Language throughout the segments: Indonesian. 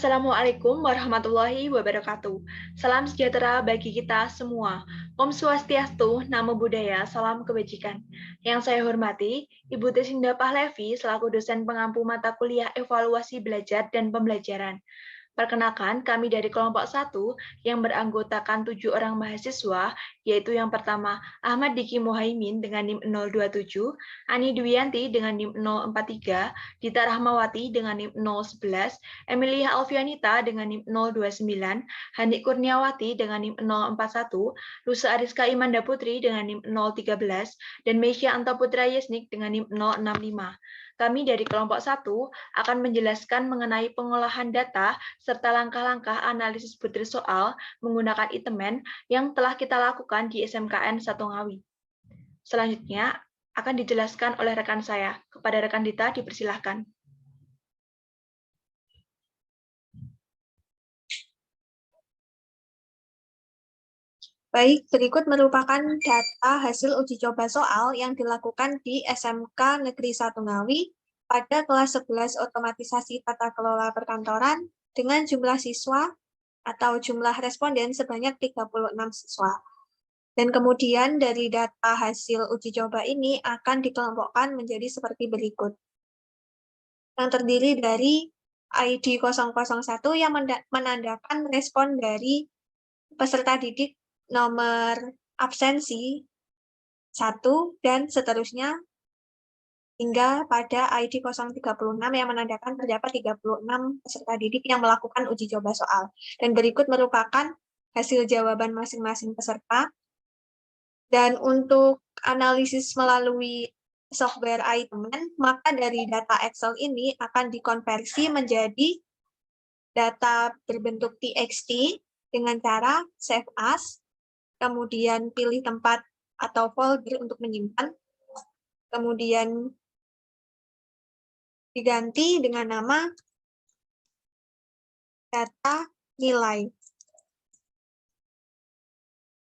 Assalamualaikum warahmatullahi wabarakatuh. Salam sejahtera bagi kita semua. Om Swastiastu, Namo Buddhaya, salam kebajikan. Yang saya hormati, Ibu Tesinda Pahlevi selaku dosen pengampu mata kuliah evaluasi belajar dan pembelajaran. Perkenalkan, kami dari kelompok 1 yang beranggotakan 7 orang mahasiswa, yaitu yang pertama Ahmad Diki Mohaimin dengan NIM 027, Ani Dwianti dengan NIM 043, Dita Rahmawati dengan NIM 011, Emilia Alfianita dengan NIM 029, Handik Kurniawati dengan NIM 041, Lusa Ariska Imanda Putri dengan NIM 013, dan Meisya Antaputra Yesnik dengan NIM 065. Kami dari kelompok 1 akan menjelaskan mengenai pengolahan data serta langkah-langkah analisis butir soal menggunakan itemen yang telah kita lakukan di SMKN 1 Ngawi. Selanjutnya akan dijelaskan oleh rekan saya. Kepada rekan Dita, dipersilahkan. Baik, berikut merupakan data hasil uji coba soal yang dilakukan di SMK Negeri 1 Ngawi pada kelas 11 otomatisasi tata kelola perkantoran dengan jumlah siswa atau jumlah responden sebanyak 36 siswa. Dan kemudian dari data hasil uji coba ini akan dikelompokkan menjadi seperti berikut. Yang terdiri dari ID 001 yang menandakan respon dari peserta didik nomor absensi 1 dan seterusnya hingga pada ID 036 yang menandakan terdapat 36 peserta didik yang melakukan uji coba soal. Dan berikut merupakan hasil jawaban masing-masing peserta. Dan untuk analisis melalui software iTemen, maka dari data Excel ini akan dikonversi menjadi data berbentuk TXT dengan cara save as, kemudian pilih tempat atau folder untuk menyimpan, kemudian diganti dengan nama data nilai.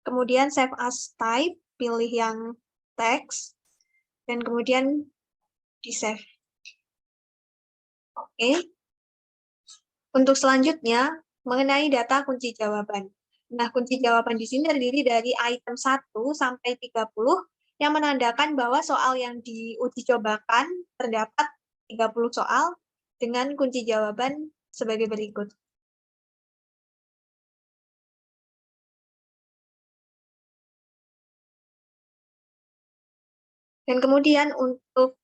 Kemudian save as type, pilih yang teks, dan kemudian di-save. Oke. Untuk selanjutnya, mengenai data kunci jawaban. Nah, kunci jawaban di sini terdiri dari item 1 sampai 30 yang menandakan bahwa soal yang diuji cobakan terdapat 30 soal dengan kunci jawaban sebagai berikut. Dan kemudian untuk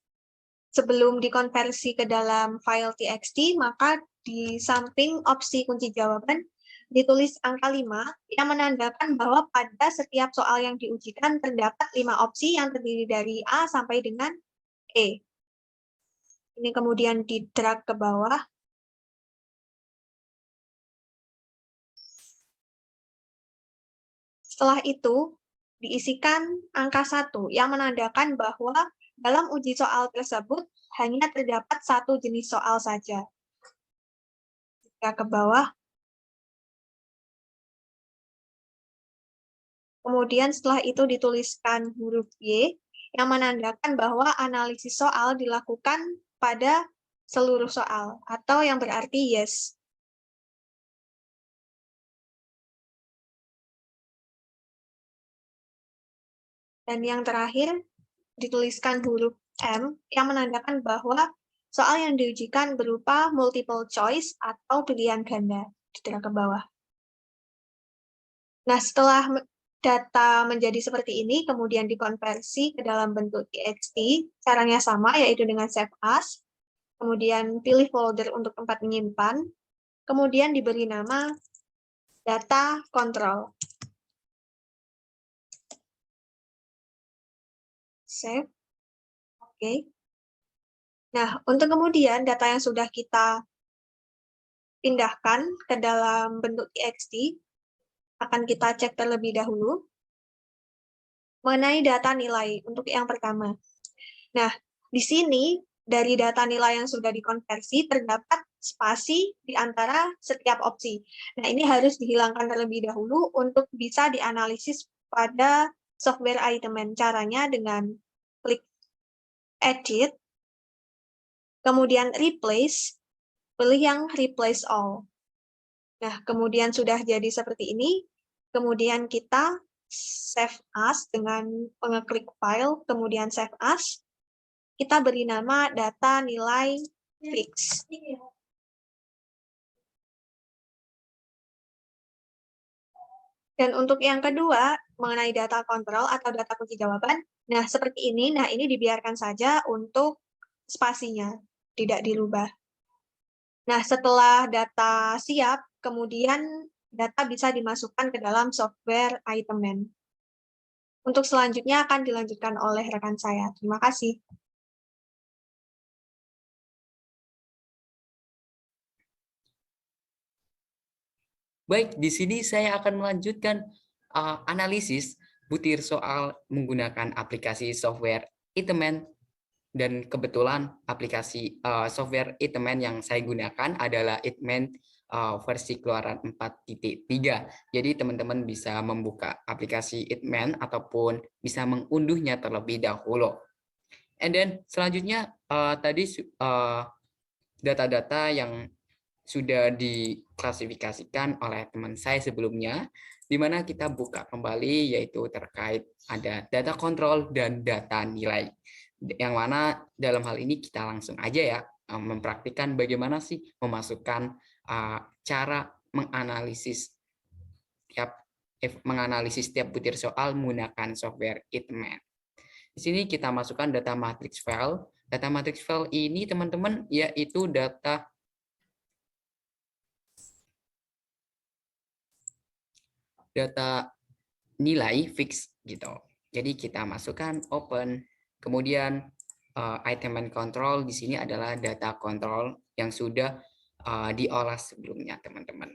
sebelum dikonversi ke dalam file txt, maka di samping opsi kunci jawaban ditulis angka 5 yang menandakan bahwa pada setiap soal yang diujikan terdapat 5 opsi yang terdiri dari A sampai dengan E. Ini kemudian di-drag ke bawah. Setelah itu, diisikan angka 1 yang menandakan bahwa dalam uji soal tersebut hanya terdapat satu jenis soal saja. Jika ke bawah. Kemudian setelah itu dituliskan huruf Y yang menandakan bahwa analisis soal dilakukan pada seluruh soal, atau yang berarti yes. Dan yang terakhir dituliskan huruf M yang menandakan bahwa soal yang diujikan berupa multiple choice atau pilihan ganda. Di ke bawah. Nah, setelah data menjadi seperti ini, kemudian dikonversi ke dalam bentuk txt, caranya sama, yaitu dengan save as, kemudian pilih folder untuk tempat menyimpan, kemudian diberi nama data control. Save. Oke. Nah, untuk kemudian data yang sudah kita pindahkan ke dalam bentuk txt, akan kita cek terlebih dahulu mengenai data nilai untuk yang pertama. Nah, di sini dari data nilai yang sudah dikonversi terdapat spasi di antara setiap opsi. Nah, ini harus dihilangkan terlebih dahulu untuk bisa dianalisis pada software iTemen. Caranya dengan klik Edit, kemudian Replace, pilih yang Replace All. Nah, kemudian sudah jadi seperti ini, kemudian kita save as dengan mengeklik file, kemudian save as, kita beri nama data nilai fix. Dan untuk yang kedua, mengenai data kontrol atau data kunci jawaban, nah seperti ini, nah ini dibiarkan saja untuk spasinya, tidak dirubah. Nah, setelah data siap, kemudian data bisa dimasukkan ke dalam software Itemman. Untuk selanjutnya akan dilanjutkan oleh rekan saya. Terima kasih. Baik, di sini saya akan melanjutkan analisis butir soal menggunakan aplikasi software Iteman, dan kebetulan aplikasi software Iteman yang saya gunakan adalah Iteman versi keluaran 4.3. Jadi teman-teman bisa membuka aplikasi Iteman ataupun bisa mengunduhnya terlebih dahulu. And then selanjutnya tadi data-data yang sudah diklasifikasikan oleh teman saya sebelumnya, di mana kita buka kembali, yaitu terkait ada data kontrol dan data nilai. Yang mana dalam hal ini kita langsung aja ya mempraktikkan bagaimana sih memasukkan cara menganalisis setiap butir soal menggunakan software Iteman. Di sini kita masukkan data matrix file. Data matrix file ini teman-teman yaitu data nilai fix gitu. Jadi kita masukkan open, kemudian item and control di sini adalah data control yang sudah diolah sebelumnya teman-teman.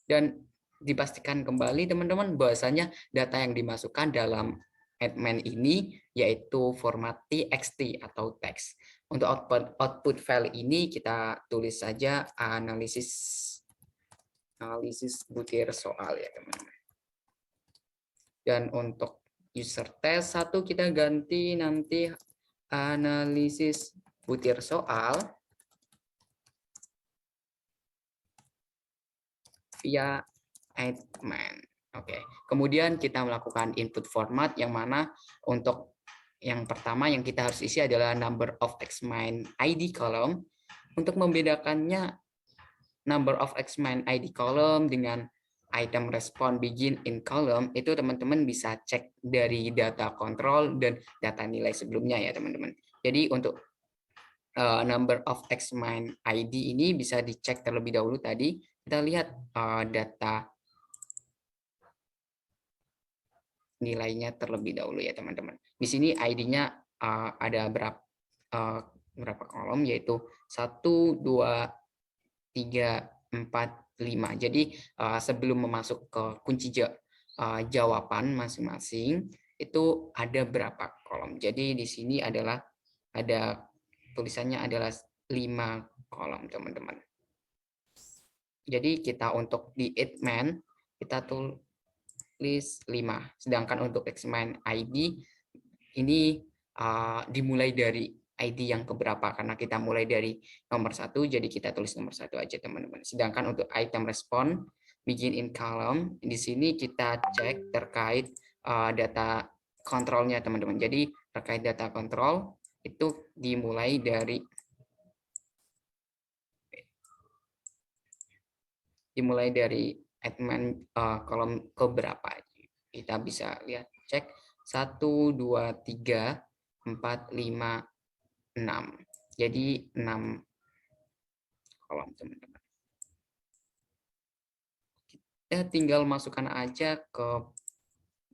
Dan dipastikan kembali teman-teman bahwasanya data yang dimasukkan dalam admin ini yaitu format txt atau teks. Untuk output file ini kita tulis saja analisis butir soal ya teman-teman. Dan untuk user test 1 kita ganti nanti analisis butir soal via admin. Oke. Kemudian kita melakukan input format yang mana untuk yang pertama yang kita harus isi adalah number of xmin ID column. Untuk membedakannya number of xmin ID column dengan item respond begin in column itu teman-teman bisa cek dari data kontrol dan data nilai sebelumnya ya teman-teman. Jadi untuk number of xmin ID ini bisa dicek terlebih dahulu tadi. Kita lihat data nilainya terlebih dahulu ya teman-teman. Di sini ID-nya ada berapa kolom yaitu 1, 2, 3, 4, 5. Jadi sebelum masuk ke kunci jawaban masing-masing itu ada berapa kolom. Jadi di sini adalah ada tulisannya adalah 5 kolom teman-teman. Jadi kita untuk di admin kita tulis 5. Sedangkan untuk xmin ID ini dimulai dari ID yang keberapa karena kita mulai dari nomor 1 jadi kita tulis nomor 1 aja teman-teman. Sedangkan untuk item respond begin in column di sini kita cek terkait data kontrolnya teman-teman. Jadi terkait data kontrol itu dimulai dari admin kolom keberapa. Kita bisa lihat cek 1, 2, 3, 4, 5, 6. Jadi 6 kolom teman-teman. Kita tinggal masukkan aja ke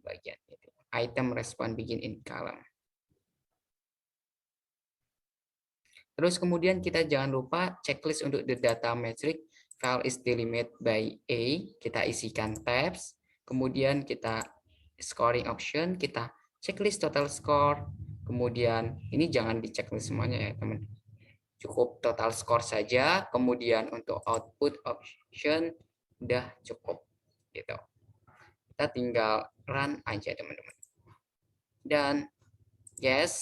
bagian itu. Item respond begin in column. Terus kemudian kita jangan lupa checklist untuk the data metric file is delimited by A. Kita isikan tabs. Kemudian kita scoring option. Kita checklist total score. Kemudian ini jangan di checklist semuanya ya teman. Cukup total score saja. Kemudian untuk output option udah cukup gitu. Kita tinggal run aja teman-teman. Dan yes.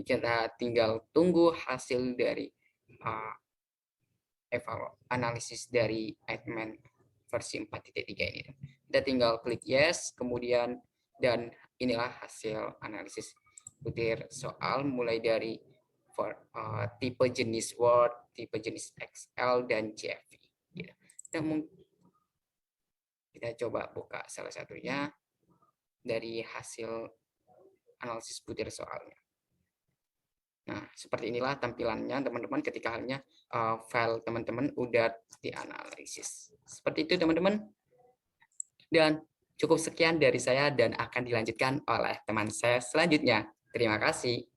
kita tinggal tunggu hasil dari analisis dari Eggman versi 4.3 ini. Kita tinggal klik yes, kemudian dan inilah hasil analisis butir soal mulai dari tipe jenis Word, tipe jenis Excel, dan CSV. Gitu. Kita coba buka salah satunya dari hasil analisis butir soalnya. Nah, seperti inilah tampilannya teman-teman ketika halnya file teman-teman udah dianalisis. Seperti itu teman-teman. Dan cukup sekian dari saya dan akan dilanjutkan oleh teman saya selanjutnya. Terima kasih.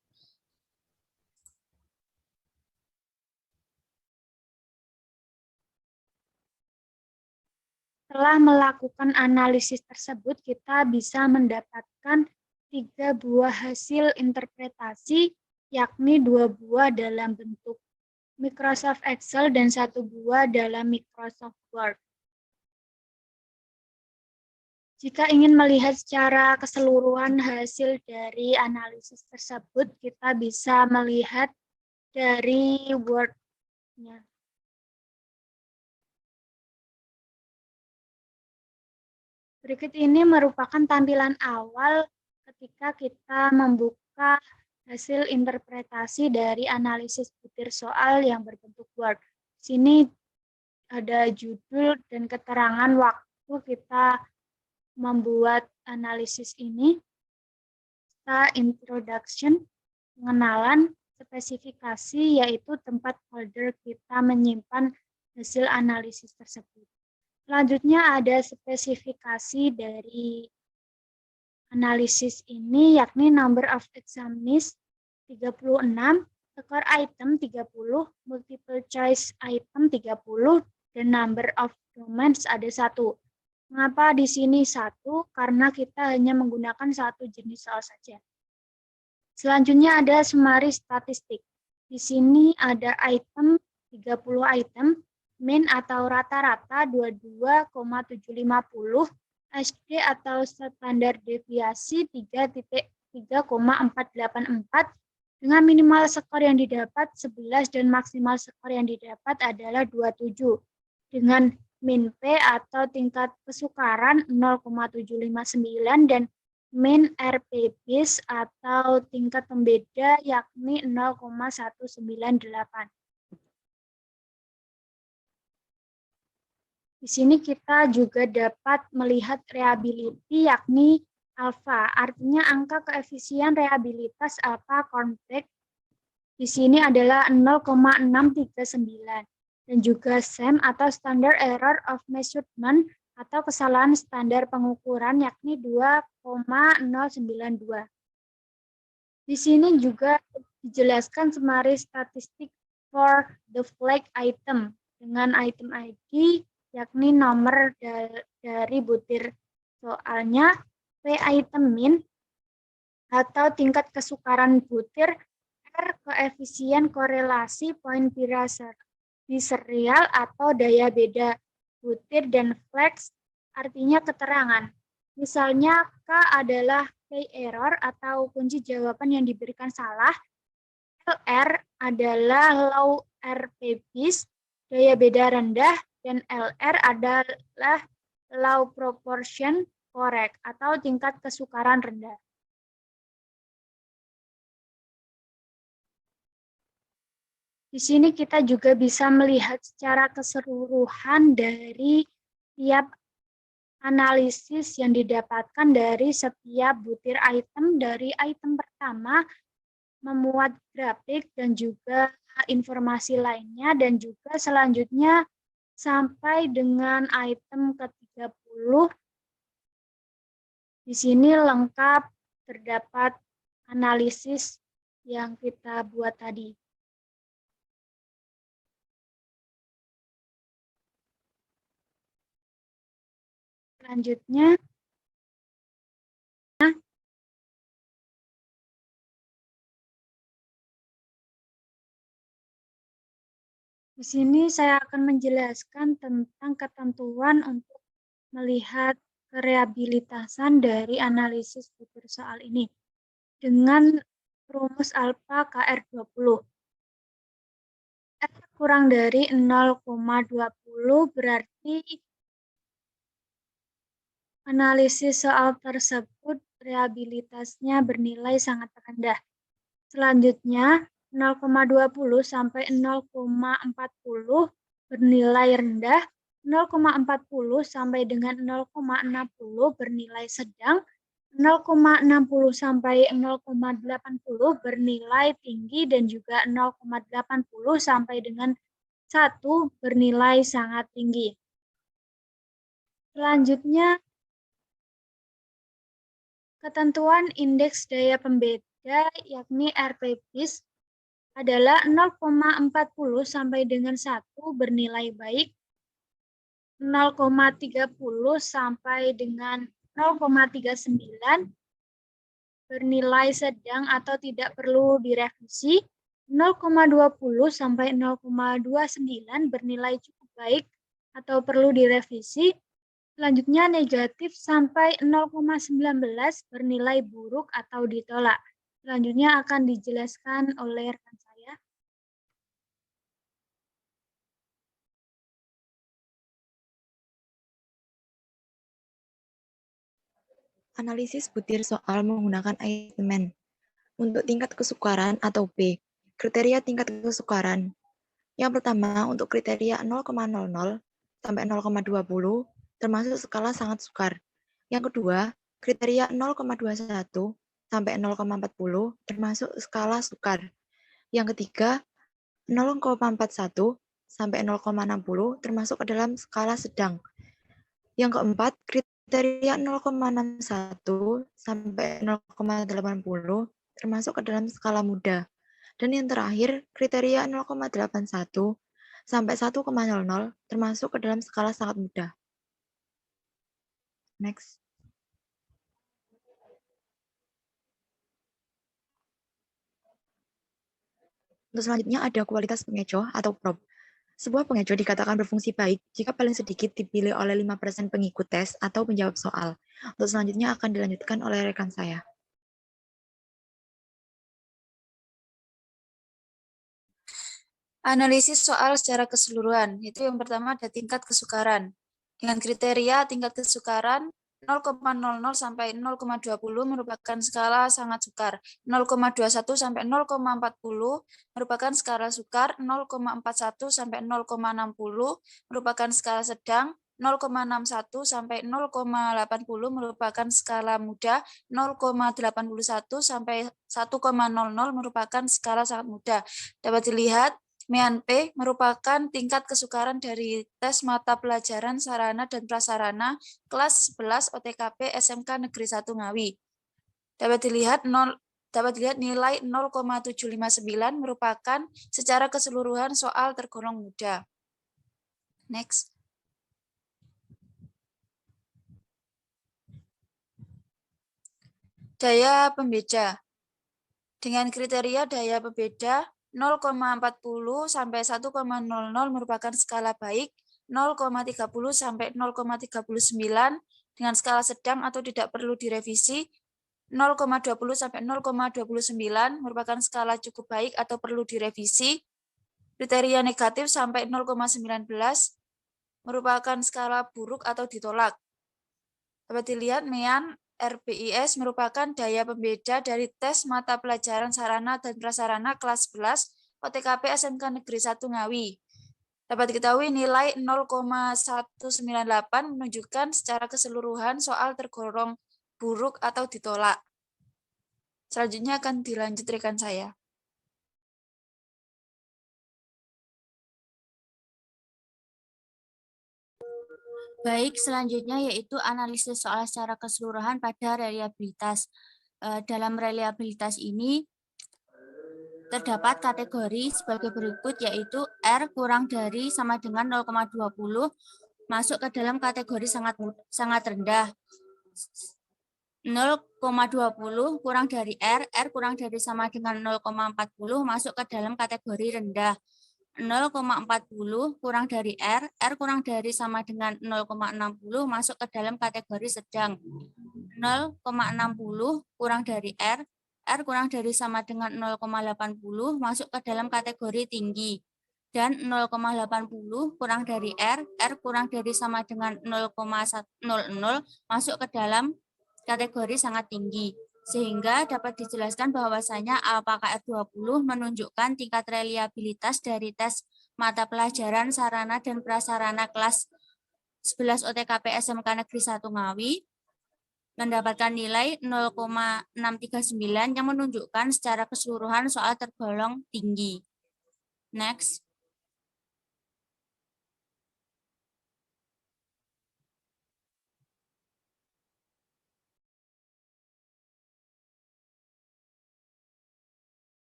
Setelah melakukan analisis tersebut, kita bisa mendapatkan 3 buah hasil interpretasi, yakni 2 buah dalam bentuk Microsoft Excel dan 1 buah dalam Microsoft Word. Jika ingin melihat secara keseluruhan hasil dari analisis tersebut, kita bisa melihat dari Word-nya. Berikut ini merupakan tampilan awal ketika kita membuka hasil interpretasi dari analisis butir soal yang berbentuk Word. Di sini ada judul dan keterangan waktu kita membuat analisis ini. Kita introduction, pengenalan, spesifikasi, yaitu tempat folder kita menyimpan hasil analisis tersebut. Selanjutnya ada spesifikasi dari analisis ini, yakni number of examinees 36, score item 30, multiple choice item 30, dan number of domains ada 1. Mengapa di sini 1? Karena kita hanya menggunakan 1 jenis soal saja. Selanjutnya ada summary statistik. Di sini ada item 30 item, min atau rata-rata 22,750, SD atau standar deviasi 3.3,484, dengan minimal skor yang didapat 11 dan maksimal skor yang didapat adalah 27, dengan min P atau tingkat kesukaran 0,759 dan min RP-BIS atau tingkat pembeda yakni 0,198. Di sini kita juga dapat melihat reliability yakni alfa, artinya angka koefisien reliabilitas alfa convex di sini adalah 0,639, dan juga SEM atau standard error of measurement atau kesalahan standar pengukuran yakni 2,092. Di sini juga dijelaskan summary statistik for the flag item dengan item ID yakni nomor dari butir soalnya, P item min atau tingkat kesukaran butir, R koefisien korelasi poin biserial atau daya beda butir, dan flex artinya keterangan. Misalnya K adalah key error atau kunci jawaban yang diberikan salah, LR adalah low RP-BIS, daya beda rendah, dan LR adalah low proportion correct atau tingkat kesukaran rendah. Di sini kita juga bisa melihat secara keseluruhan dari tiap analisis yang didapatkan dari setiap butir item. Dari item pertama memuat grafik dan juga informasi lainnya, dan juga selanjutnya sampai dengan item ke-30. Di sini lengkap terdapat analisis yang kita buat tadi. Selanjutnya, di sini saya akan menjelaskan tentang ketentuan untuk melihat kerehabilitasan dari analisis butir soal ini. Dengan rumus alfa KR20. R kurang dari 0,20 berarti analisis soal tersebut reliabilitasnya bernilai sangat rendah. Selanjutnya, 0,20 sampai 0,40 bernilai rendah, 0,40 sampai dengan 0,60 bernilai sedang, 0,60 sampai 0,80 bernilai tinggi, dan juga 0,80 sampai dengan 1 bernilai sangat tinggi. Selanjutnya, ketentuan indeks daya pembeda yakni RPBIS adalah 0,40 sampai dengan 1 bernilai baik, 0,30 sampai dengan 0,39 bernilai sedang atau tidak perlu direvisi, 0,20 sampai 0,29 bernilai cukup baik atau perlu direvisi. Selanjutnya negatif sampai 0,19 bernilai buruk atau ditolak. Selanjutnya akan dijelaskan oleh rekan saya. Analisis butir soal menggunakan achievement. Untuk tingkat kesukaran atau B, kriteria tingkat kesukaran. Yang pertama, untuk kriteria 0,00 sampai 0,20 termasuk skala sangat sukar. Yang kedua, kriteria 0,21 sampai 0,40 termasuk skala sukar. Yang ketiga, 0,41 sampai 0,60 termasuk ke dalam skala sedang. Yang keempat, kriteria 0,61 sampai 0,80 termasuk ke dalam skala mudah. Dan yang terakhir, kriteria 0,81 sampai 1,00 termasuk ke dalam skala sangat mudah. Next. Untuk selanjutnya ada kualitas pengecoh atau prop. Sebuah pengecoh dikatakan berfungsi baik jika paling sedikit dipilih oleh 5% pengikut tes atau penjawab soal. Untuk selanjutnya akan dilanjutkan oleh rekan saya. Analisis soal secara keseluruhan, yaitu yang pertama ada tingkat kesukaran. Dengan kriteria tingkat kesukaran 0,00 sampai 0,20 merupakan skala sangat sukar, 0,21 sampai 0,40 merupakan skala sukar, 0,41 sampai 0,60 merupakan skala sedang, 0,61 sampai 0,80 merupakan skala mudah, 0,81 sampai 1,00 merupakan skala sangat mudah. Dapat dilihat MEAN P merupakan tingkat kesukaran dari tes mata pelajaran sarana dan prasarana kelas 11 OTKP SMK Negeri 1 Ngawi. Dapat dilihat nilai 0,759 merupakan secara keseluruhan soal tergolong mudah. Next. Daya pembeda. Dengan kriteria daya pembeda 0,40 sampai 1,00 merupakan skala baik, 0,30 sampai 0,39 dengan skala sedang atau tidak perlu direvisi, 0,20 sampai 0,29 merupakan skala cukup baik atau perlu direvisi, kriteria negatif sampai 0,19 merupakan skala buruk atau ditolak. Dapat dilihat MEAN RBIS merupakan daya pembeda dari tes mata pelajaran sarana dan prasarana kelas 11 OTKP SMK Negeri 1 Ngawi. Dapat diketahui nilai 0,198 menunjukkan secara keseluruhan soal tergolong buruk atau ditolak. Selanjutnya akan dilanjut rekan saya. Baik, selanjutnya yaitu analisis soal secara keseluruhan pada reliabilitas. Dalam reliabilitas ini terdapat kategori sebagai berikut, yaitu R kurang dari sama dengan 0,20 masuk ke dalam kategori sangat rendah. 0,20 kurang dari R kurang dari sama dengan 0,40 masuk ke dalam kategori rendah. 0,40 kurang dari R kurang dari sama dengan 0,60 masuk ke dalam kategori sedang. 0,60 kurang dari R R kurang dari sama dengan 0,80 masuk ke dalam kategori tinggi. Dan 0,80 kurang dari R kurang dari sama dengan 0,00 masuk ke dalam kategori sangat tinggi. Sehingga dapat dijelaskan bahwasanya alfa KR20 menunjukkan tingkat reliabilitas dari tes mata pelajaran sarana dan prasarana kelas 11 OTKP SMK Negeri 1 Ngawi mendapatkan nilai 0,639 yang menunjukkan secara keseluruhan soal tergolong tinggi. Next.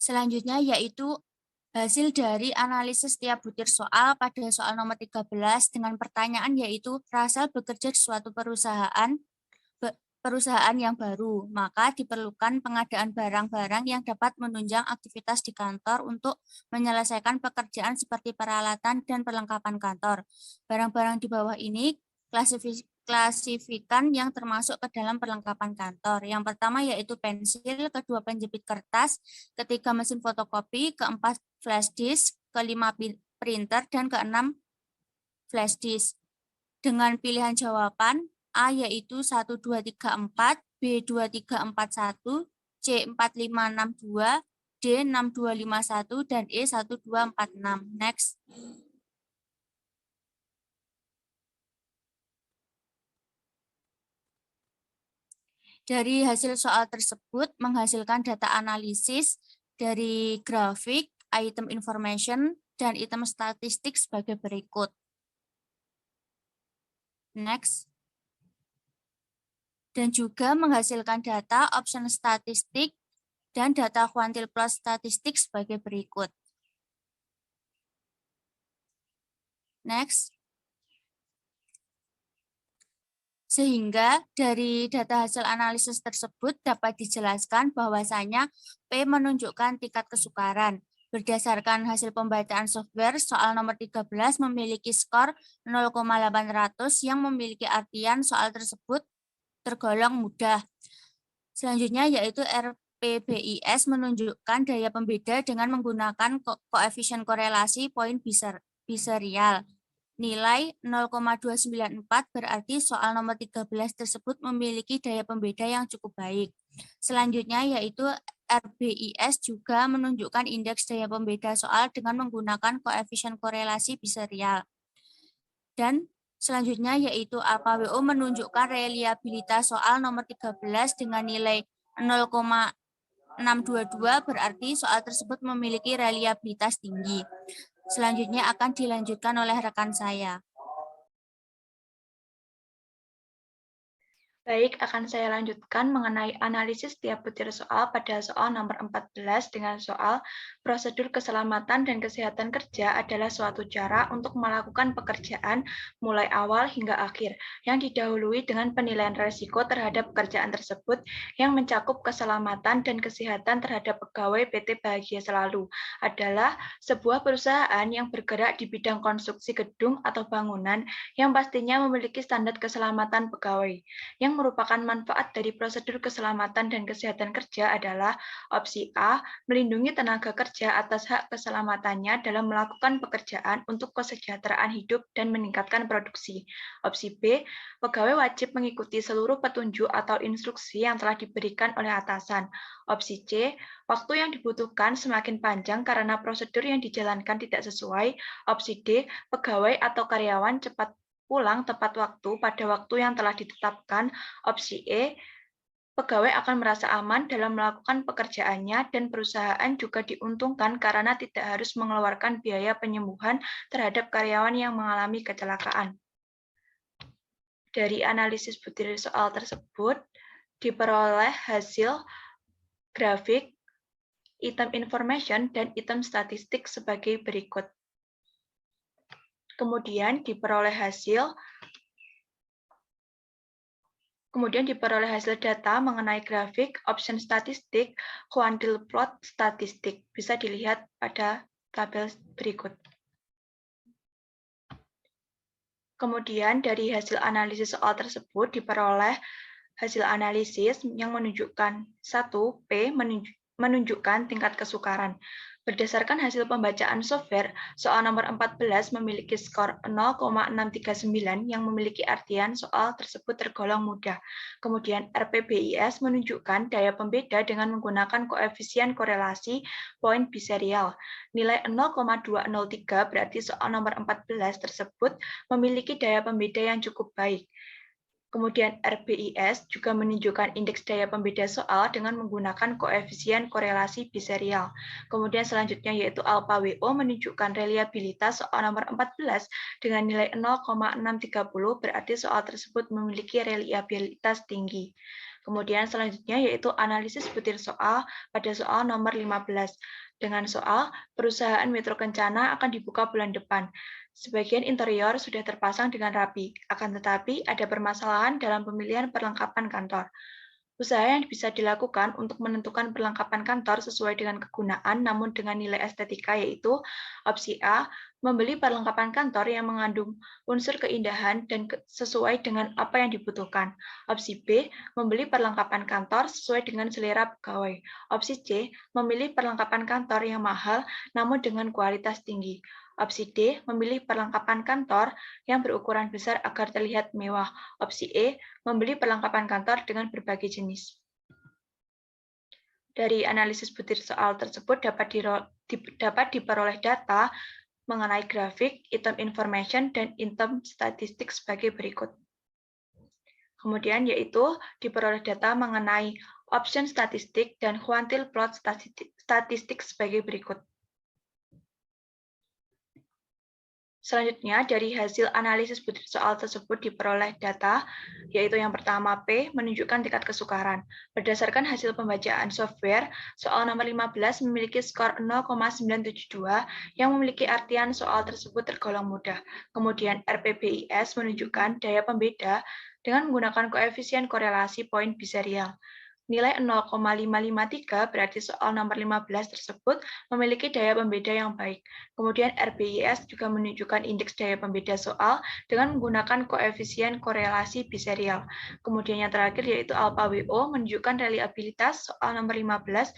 Selanjutnya yaitu hasil dari analisis tiap butir soal pada soal nomor 13 dengan pertanyaan yaitu Rasel bekerja di suatu perusahaan yang baru, maka diperlukan pengadaan barang-barang yang dapat menunjang aktivitas di kantor untuk menyelesaikan pekerjaan seperti peralatan dan perlengkapan kantor. Barang-barang di bawah ini klasifikan yang termasuk ke dalam perlengkapan kantor. Yang pertama yaitu pensil, kedua penjepit kertas, ketiga mesin fotokopi, keempat flash disk, kelima printer, dan keenam flash disk. Dengan pilihan jawaban A yaitu 1, 2, 3, 4, B 2, 3, 4, 1, C 4, 5, 6, 2, D 6, 2, 5, 1, dan E 1, 2, 4, 6. Next. Dari hasil soal tersebut menghasilkan data analisis dari grafik, item information, dan item statistik sebagai berikut. Next. Dan juga menghasilkan data option statistik dan data kuantil plus statistik sebagai berikut. Next. Sehingga dari data hasil analisis tersebut dapat dijelaskan bahwasanya P menunjukkan tingkat kesukaran. Berdasarkan hasil pembacaan software, soal nomor 13 memiliki skor 0,800 yang memiliki artian soal tersebut tergolong mudah. Selanjutnya yaitu RPBIS menunjukkan daya pembeda dengan menggunakan koefisien korelasi poin biserial. Nilai 0,294 berarti soal nomor 13 tersebut memiliki daya pembeda yang cukup baik. Selanjutnya yaitu RBIS juga menunjukkan indeks daya pembeda soal dengan menggunakan koefisien korelasi biserial. Dan selanjutnya yaitu AlphaWO menunjukkan reliabilitas soal nomor 13 dengan nilai 0,622 berarti soal tersebut memiliki reliabilitas tinggi. Selanjutnya akan dilanjutkan oleh rekan saya. Baik, akan saya lanjutkan mengenai analisis tiap butir soal pada soal nomor 14 dengan soal prosedur keselamatan dan kesehatan kerja adalah suatu cara untuk melakukan pekerjaan mulai awal hingga akhir yang didahului dengan penilaian risiko terhadap pekerjaan tersebut yang mencakup keselamatan dan kesehatan terhadap pegawai PT Bahagia Selalu adalah sebuah perusahaan yang bergerak di bidang konstruksi gedung atau bangunan yang pastinya memiliki standar keselamatan pegawai. Yang merupakan manfaat dari prosedur keselamatan dan kesehatan kerja adalah opsi A, melindungi tenaga kerja atas hak keselamatannya dalam melakukan pekerjaan untuk kesejahteraan hidup dan meningkatkan produksi. Opsi B, pegawai wajib mengikuti seluruh petunjuk atau instruksi yang telah diberikan oleh atasan. Opsi C, waktu yang dibutuhkan semakin panjang karena prosedur yang dijalankan tidak sesuai. Opsi D, pegawai atau karyawan cepat pulang tepat waktu pada waktu yang telah ditetapkan. Opsi E, pegawai akan merasa aman dalam melakukan pekerjaannya dan perusahaan juga diuntungkan karena tidak harus mengeluarkan biaya penyembuhan terhadap karyawan yang mengalami kecelakaan. Dari analisis butir soal tersebut diperoleh hasil grafik, item information, dan item statistik sebagai berikut. Kemudian diperoleh hasil data mengenai grafik, option statistik, kuantil plot statistik. Bisa dilihat pada tabel berikut. Kemudian dari hasil analisis soal tersebut diperoleh hasil analisis yang menunjukkan 1. P menunjukkan tingkat kesukaran. Berdasarkan hasil pembacaan software, soal nomor 14 memiliki skor 0,639 yang memiliki artian soal tersebut tergolong mudah. Kemudian RPBIS menunjukkan daya pembeda dengan menggunakan koefisien korelasi poin biserial. Nilai 0,203 berarti soal nomor 14 tersebut memiliki daya pembeda yang cukup baik. Kemudian RBIS juga menunjukkan indeks daya pembeda soal dengan menggunakan koefisien korelasi biserial. Kemudian selanjutnya yaitu alpha WO menunjukkan reliabilitas soal nomor 14 dengan nilai 0,630 berarti soal tersebut memiliki reliabilitas tinggi. Kemudian selanjutnya yaitu analisis butir soal pada soal nomor 15. Dengan soal, perusahaan Metro Kencana akan dibuka bulan depan. Sebagian interior sudah terpasang dengan rapi, akan tetapi ada permasalahan dalam pemilihan perlengkapan kantor. Usaha yang bisa dilakukan untuk menentukan perlengkapan kantor sesuai dengan kegunaan namun dengan nilai estetika yaitu opsi A, membeli perlengkapan kantor yang mengandung unsur keindahan dan sesuai dengan apa yang dibutuhkan. Opsi B, membeli perlengkapan kantor sesuai dengan selera pegawai. Opsi C, memilih perlengkapan kantor yang mahal namun dengan kualitas tinggi. Opsi D, memilih perlengkapan kantor yang berukuran besar agar terlihat mewah. Opsi E, membeli perlengkapan kantor dengan berbagai jenis. Dari analisis butir soal tersebut dapat diperoleh data mengenai grafik, item information, dan item statistik sebagai berikut. Kemudian yaitu diperoleh data mengenai option statistik dan quantile plot statistik sebagai berikut. Selanjutnya, dari hasil analisis butir soal tersebut diperoleh data, yaitu yang pertama P menunjukkan tingkat kesukaran. Berdasarkan hasil pembacaan software, soal nomor 15 memiliki skor 0,972 yang memiliki artian soal tersebut tergolong mudah. Kemudian RPBIS menunjukkan daya pembeda dengan menggunakan koefisien korelasi poin biserial. Nilai 0,553 berarti soal nomor 15 tersebut memiliki daya pembeda yang baik. Kemudian RBIS juga menunjukkan indeks daya pembeda soal dengan menggunakan koefisien korelasi biserial. Kemudian yang terakhir yaitu alpha WO menunjukkan reliabilitas soal nomor 15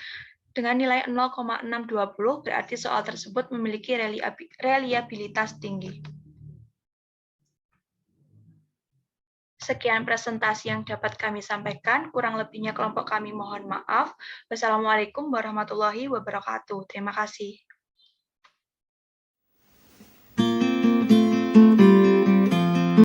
dengan nilai 0,620 berarti soal tersebut memiliki reliabilitas tinggi. Sekian presentasi yang dapat kami sampaikan, kurang lebihnya kelompok kami mohon maaf. Wassalamualaikum warahmatullahi wabarakatuh. Terima kasih.